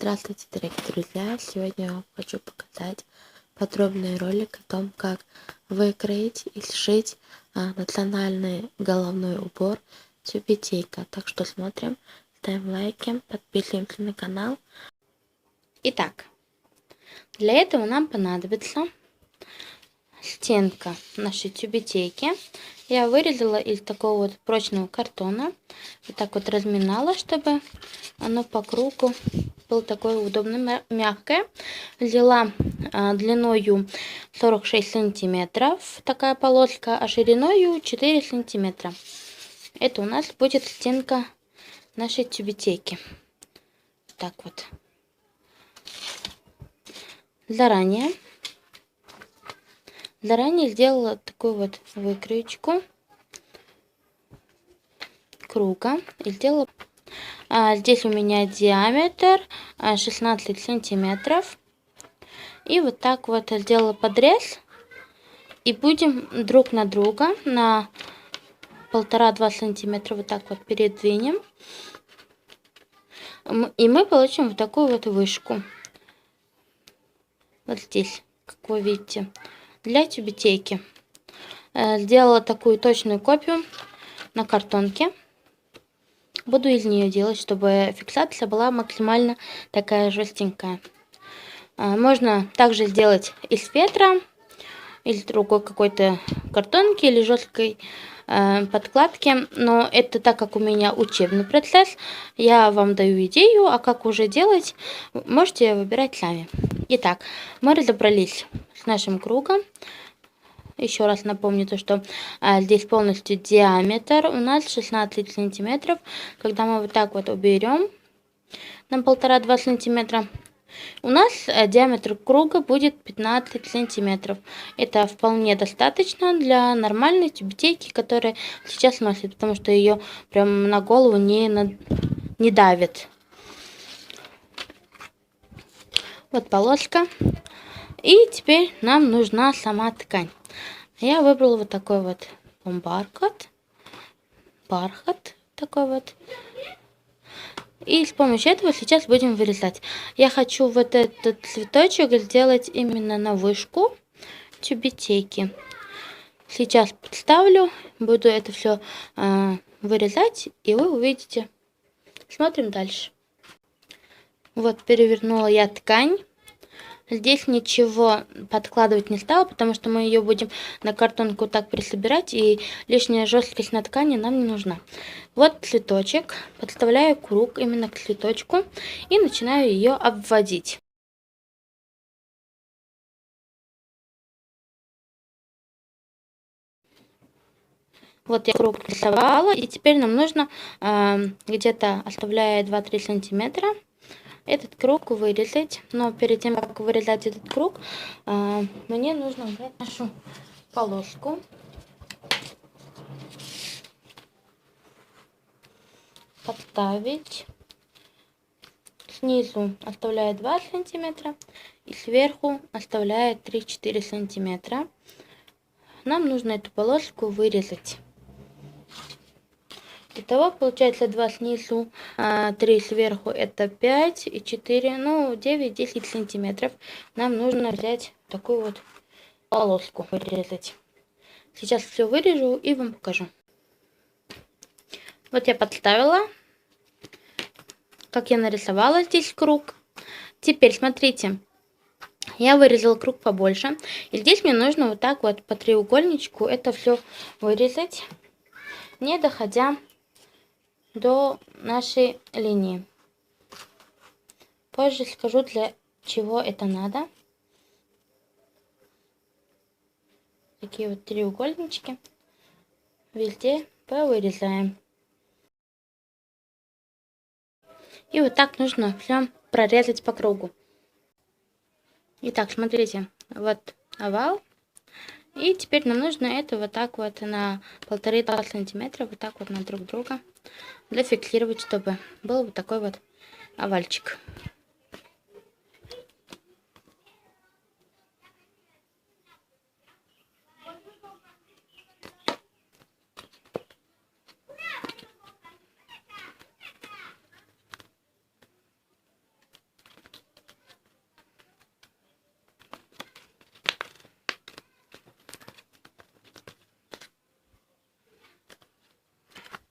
Здравствуйте, дорогие друзья! Сегодня я вам хочу показать подробный ролик о том, как выкроить и сшить национальный головной убор тюбетейка. Так что смотрим, ставим лайки, подписываемся на канал. Итак, для этого нам понадобится стенка нашей тюбетейки. Я вырезала из такого вот прочного картона. Вот так вот разминала, чтобы оно по кругу было такое удобно мягкое. Взяла длиною 46 сантиметров такая полоска, а шириною 4 сантиметра. Это у нас будет стенка нашей тюбетейки. Так вот. Заранее сделала такую вот выкроечку круга и сделала. Здесь у меня диаметр 16 сантиметров. И вот так вот сделала подрез. И будем друг на друга на 1,5-2 сантиметра вот так вот передвинем. И мы получим вот такую вот вышку. Вот здесь, как вы видите, для тюбетейки. Сделала такую точную копию на картонке. Буду из нее делать, чтобы фиксация была максимально такая жестенькая. Можно также сделать из фетра, из другой какой-то картонки или жесткой подкладки. Но это так как у меня учебный процесс, я вам даю идею, а как уже делать, можете выбирать сами. Итак, мы разобрались с нашим кругом. Еще раз напомню то, что здесь полностью диаметр у нас 16 сантиметров. Когда мы вот так вот уберем на 1,5-2 сантиметра, у нас диаметр круга будет 15 сантиметров. Это вполне достаточно для нормальной тюбетейки, которая сейчас носит, потому что ее прям на голову не давит. Вот полоска. И теперь нам нужна сама ткань. Я выбрала вот такой вот бархат такой вот. И с помощью этого сейчас будем вырезать. Я хочу вот этот цветочек сделать именно на вышку тюбетейки. Сейчас подставлю, буду это все вырезать, и вы увидите. Смотрим дальше. Вот перевернула я ткань. Здесь ничего подкладывать не стала, потому что мы ее будем на картонку так присобирать, и лишняя жесткость на ткани нам не нужна. Вот цветочек. Подставляю круг именно к цветочку и начинаю ее обводить. Вот я круг рисовала, и теперь нам нужно где-то, оставляя 2-3 сантиметра, этот круг вырезать. Но перед тем, как вырезать этот круг, мне нужно взять нашу полоску. Подставить. Снизу оставляю 2 сантиметра и сверху оставляю 3-4 сантиметра. Нам нужно эту полоску вырезать. Итого получается 2 снизу, 3 сверху, это 5 и 4, ну 9-10 сантиметров. Нам нужно взять такую вот полоску, вырезать. Сейчас все вырежу и вам покажу. Вот я подставила, как я нарисовала здесь круг. Теперь смотрите, я вырезала круг побольше. И здесь мне нужно вот так вот по треугольничку это все вырезать, не доходя до нашей линии. Позже скажу, для чего это надо. Такие вот треугольнички везде повырезаем. И вот так нужно все прорезать по кругу. Итак, смотрите, вот овал. И теперь нам нужно это вот так вот на 1,5-2 сантиметра вот так вот на друг друга зафиксировать, чтобы был вот такой вот овальчик.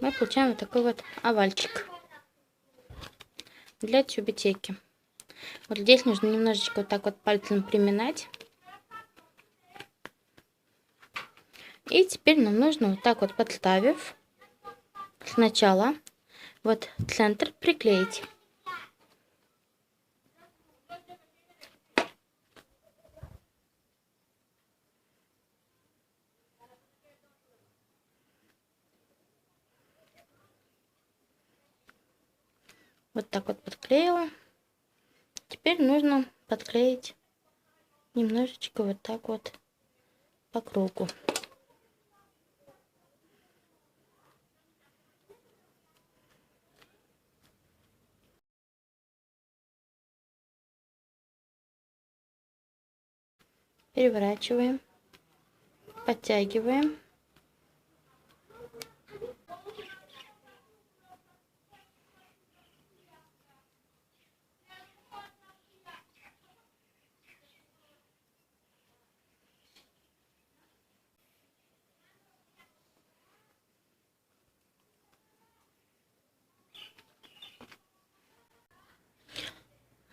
мы получаем вот такой вот овальчик для тюбетейки. Вот здесь нужно немножечко вот так вот пальцем приминать. И теперь нам нужно вот так вот, подставив, сначала вот центр приклеить. Вот так вот подклеила. Теперь нужно подклеить немножечко вот так вот по кругу. Переворачиваем, подтягиваем.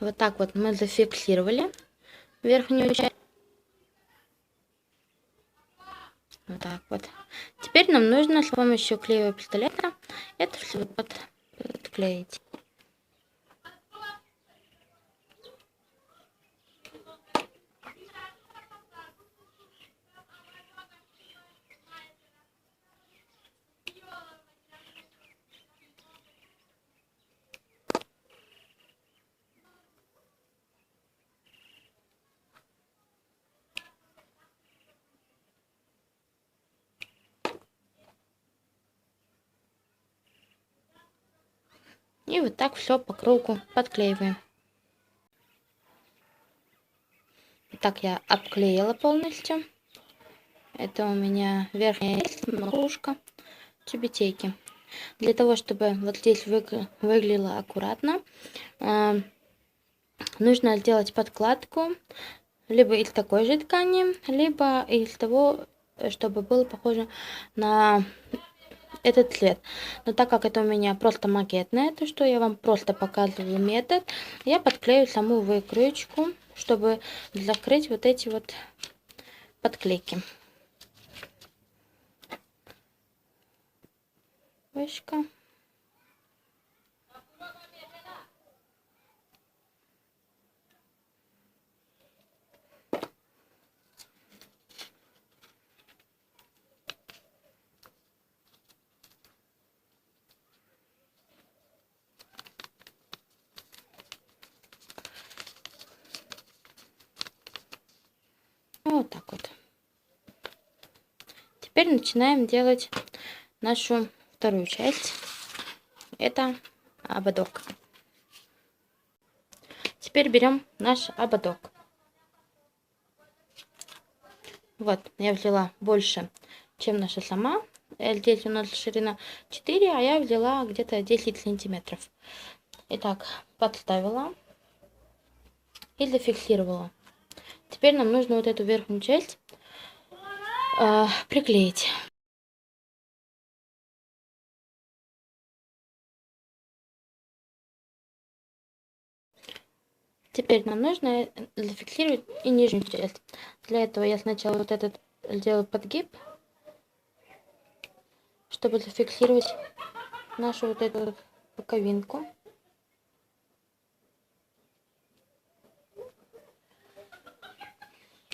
Вот так вот мы зафиксировали верхнюю часть. Вот так вот. Теперь нам нужно с помощью клеевого пистолета это все подклеить. И вот так все по кругу подклеиваем. Так я обклеила полностью. Это у меня верхняя макушка тюбетейки. Для того, чтобы вот здесь выглядело аккуратно, нужно сделать подкладку либо из такой же ткани, либо из того, чтобы было похоже на этот цвет. Но так как это у меня просто макетное, то что я вам просто показываю метод, я подклею саму выкройку, чтобы закрыть вот эти вот подклейки. Вышка. Вот так вот. Теперь начинаем делать нашу вторую часть. Это ободок. Теперь берем наш ободок. Вот, я взяла больше, чем наша сама. Здесь у нас ширина 4, а я взяла где-то 10 сантиметров. Итак, подставила и зафиксировала. Теперь нам нужно вот эту верхнюю часть приклеить. Теперь нам нужно зафиксировать и нижнюю часть. Для этого я сначала вот этот сделаю подгиб, чтобы зафиксировать нашу вот эту боковинку.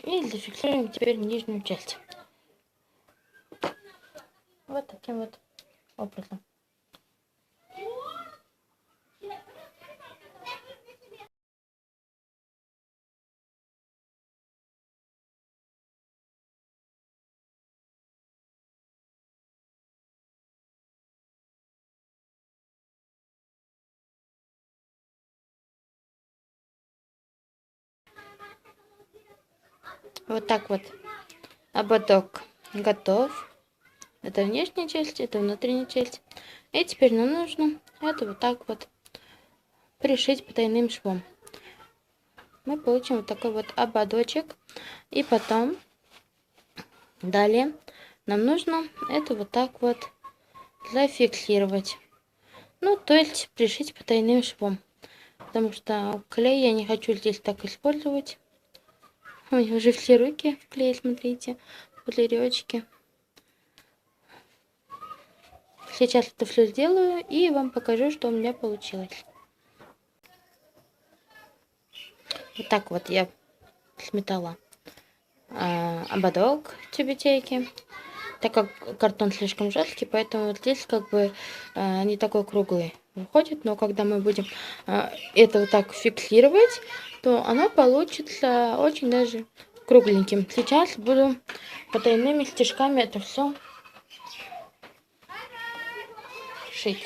И зафиксируем теперь нижнюю часть. Вот таким вот образом. Вот так вот ободок готов. Это внешняя часть, это внутренняя часть. И теперь нам нужно это вот так вот пришить потайным швом. Мы получим вот такой вот ободочек. И потом далее нам нужно это вот так вот зафиксировать. Ну, то есть пришить потайным швом. Потому что клей я не хочу здесь так использовать. Ой, уже все руки в клей, смотрите, пузыречки. Сейчас это все сделаю и вам покажу, что у меня получилось. Вот так вот я сметала ободок тюбетейки. Так как картон слишком жесткий, поэтому вот здесь как бы не такой круглый выходит. Но когда мы будем это вот так фиксировать, то оно получится очень даже кругленьким. Сейчас буду потайными стежками это все шить.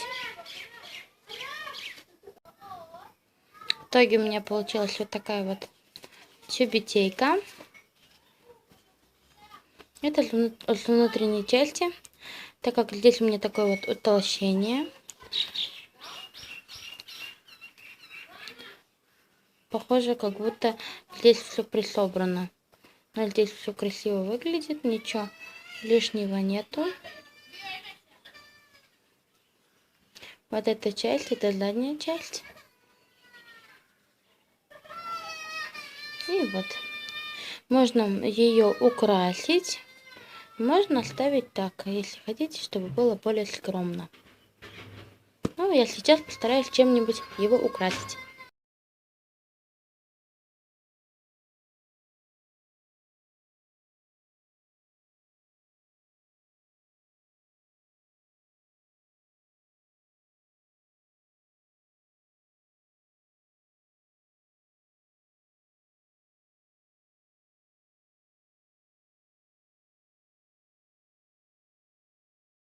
В итоге у меня получилась вот такая вот тюбетейка. Это с внутренней части, так как здесь у меня такое вот утолщение. Похоже, как будто здесь все присобрано. Но здесь все красиво выглядит, ничего лишнего нету. Вот эта часть, это задняя часть. И вот. Можно ее украсить. Можно оставить так, если хотите, чтобы было более скромно. Ну, я сейчас постараюсь чем-нибудь его украсить.